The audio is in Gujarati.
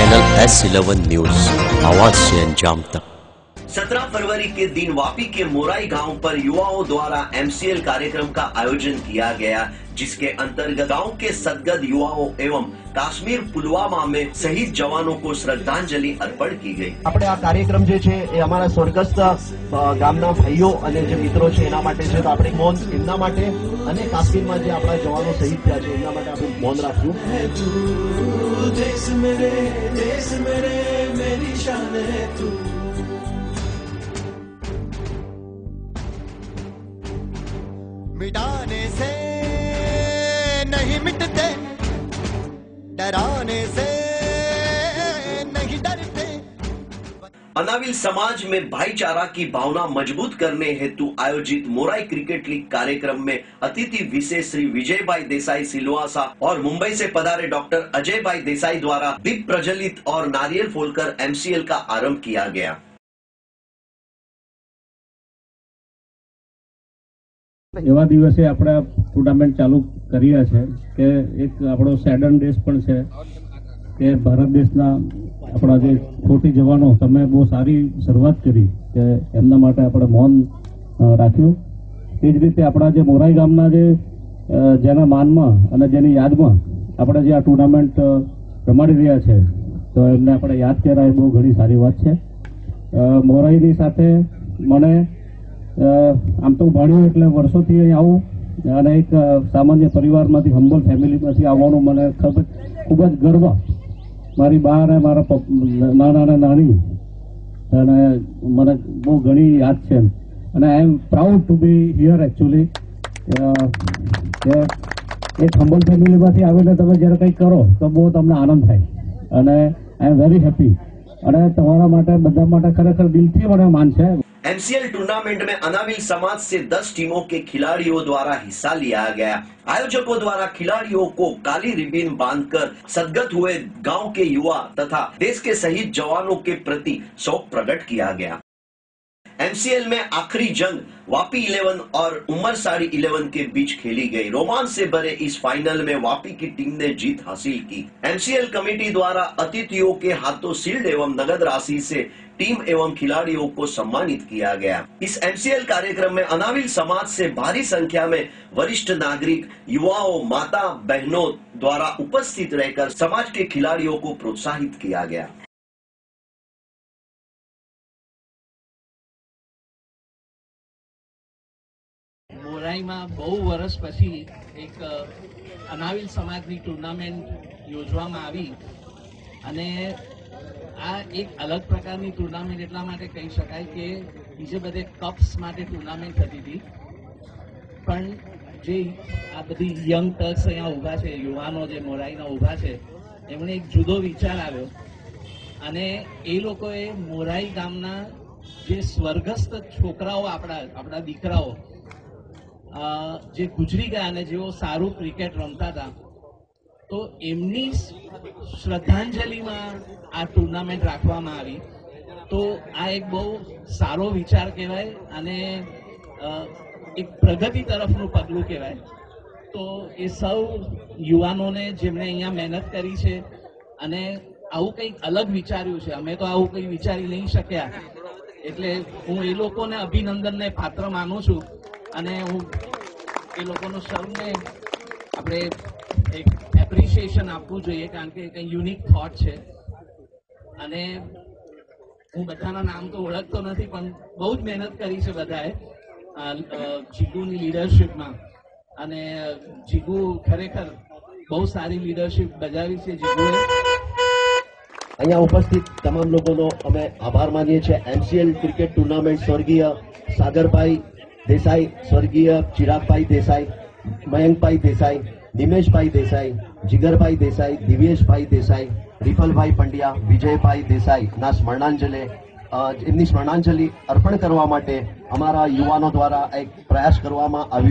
चैनल S11 न्यूज, आवाज से अंजाम तक। 17 फरवरी के दिन वापी के मोराई गांव पर युवाओं द्वारा MCL कार्यक्रम का आयोजन किया गया, जिसके अंतर्गत गांव के सदगत युवाओं एवं काश्मीर पुलवामा में शहीद जवानों को श्रद्धांजलि अर्पण की गई। આપણે આ કાર્યક્રમ જે છે એ અમારા સ્વર્ગસ્થ ગામના ભાઈઓ અને જે મિત્રો છે એના માટે છે, તો આપણે મૌન એમના માટે અને કાશ્મીરમાં જે આપણા જવાનો શહીદ થયા છે એમના માટે આપણે મૌન રાખ્યું। देश मेरे मेरी शान है तू। मिटाने से नहीं मिटते, डराने से नहीं डरते। अनाविल समाज में भाईचारा की भावना मजबूत करने हेतु आयोजित मोराई क्रिकेट लीग कार्यक्रम में अतिथि विशेष श्री विजय भाई देसाई सिलवासा और मुंबई से पधारे डॉक्टर अजय भाई देसाई द्वारा दीप प्रज्वलित और नारियल फोड़कर MCL का आरंभ किया गया। एवा दिवसे આપણે ટુર્નામેન્ટ ચાલુ કર્યા છે કે એક આપણો સેડન ડેસ પણ છે કે ભારત દેશના આપણા જે ખોટી જવાનો તમે બહુ સારી શરૂઆત કરી કે એમના માટે આપણે મૌન રાખ્યું। તે જ રીતે આપણા જે મોરાઈ ગામના જે જેના માનમાં અને જેની યાદમાં આપણે જે આ ટુર્નામેન્ટ રમાડી રહ્યા છે તો એમને આપણે યાદ કર્યા એ બહુ ઘણી સારી વાત છે। મોરાઈની સાથે મને આમ તો ભણ્યું એટલે વર્ષોથી અહીં આવું અને એક સામાન્ય પરિવારમાંથી હમ્બલ ફેમિલીમાંથી આવવાનું મને ખૂબ જ ગર્વ। મારી બા અને મારા નાના અને નાની અને મને બહુ ઘણી યાદ છે અને I am proud to be here actually કે એક હમ્બલ ફેમિલીમાંથી આવીને તમે જ્યારે કંઈક કરો તો બહુ તમને આનંદ થાય અને આઈ એમ વેરી હેપી અને તમારા માટે બધા માટે ખરેખર દિલથી મને માન છે। MCL टूर्नामेंट में अनाविल समाज से 10 टीमों के खिलाड़ियों द्वारा हिस्सा लिया गया। आयोजकों द्वारा खिलाड़ियों को काली रिबन बांधकर सदगत हुए गांव के युवा तथा देश के शहीद जवानों के प्रति शोक प्रकट किया गया। MCL में आखिरी जंग वापी 11 और उमरसाड़ी 11 के बीच खेली गई। रोमांच से भरे इस फाइनल में वापी की टीम ने जीत हासिल की। MCL कमेटी द्वारा अतिथियों के हाथों शील्ड एवं नगद राशि से टीम एवं खिलाड़ियों को सम्मानित किया गया। इस MCL कार्यक्रम में अनाविल समाज से भारी संख्या में वरिष्ठ नागरिक, युवाओं, माता बहनों द्वारा उपस्थित रहकर समाज के खिलाड़ियों को प्रोत्साहित किया गया। મોરાઈમાં બહુ વર્ષ પછી એક અનાવિલ સમાજની ટુર્નામેન્ટ યોજવામાં આવી અને આ એક અલગ પ્રકારની ટુર્નામેન્ટ એટલા માટે કહી શકાય કે બીજે બધે કપ્સ માટે ટુર્નામેન્ટ થતી હતી, પણ જે આ બધી યંગ ટર્ક્સ અહીંયા ઊભા છે, યુવાનો જે મોરાઈના ઊભા છે, એમણે એક જુદો વિચાર આવ્યો અને એ લોકોએ મોરાઈ ગામના જે સ્વર્ગસ્થ છોકરાઓ આપણા દીકરાઓ જે ગુજરી ગયા અને જેઓ સારું ક્રિકેટ રમતા હતા, તો એમની શ્રદ્ધાંજલિમાં આ ટુર્નામેન્ટ રાખવામાં આવી। તો આ એક બહુ સારો વિચાર કહેવાય અને એક પ્રગતિ તરફનું પગલું કહેવાય। તો એ સૌ યુવાનોને જેમણે અહીંયા મહેનત કરી છે અને આવું કંઈક અલગ વિચાર્યું છે, અમે તો આવું કંઈ વિચારી નહીં શક્યા, એટલે હું એ લોકોને અભિનંદનને પાત્ર માનું છું અને હું એ લોકોનો સૌને આપણે એક એપ્રિશિએશન આપવું જોઈએ કારણ કે કંઈ યુનિક થોટ છે અને હું બધાના નામ તો ઓળખતો નથી પણ બહુ જ મહેનત કરી છે બધાએ જીગુની લીડરશીપમાં અને જીગુ ખરેખર બહુ સારી લીડરશીપ બજાવી છે જીગુએ। અહીંયા ઉપસ્થિત તમામ લોકોનો અમે આભાર માનીએ છીએ। MCL ક્રિકેટ ટુર્નામેન્ટ સ્વર્ગીય સાગરભાઈ देसाई, स्वर्गीय चिराग भाई देसाई, मयंक भाई देसाई, निमेश भाई देसाई, जिगर भाई देसाई, दिव्येश भाई देसाई, रिफल भाई पंड्या, विजय भाई देसाई ना स्मरणांजलि એમની સ્મરણાંજલિ અર્પણ કરવા માટે અમારા યુવાનો દ્વારા એક પ્રયાસ કરવામાં આવ્યો।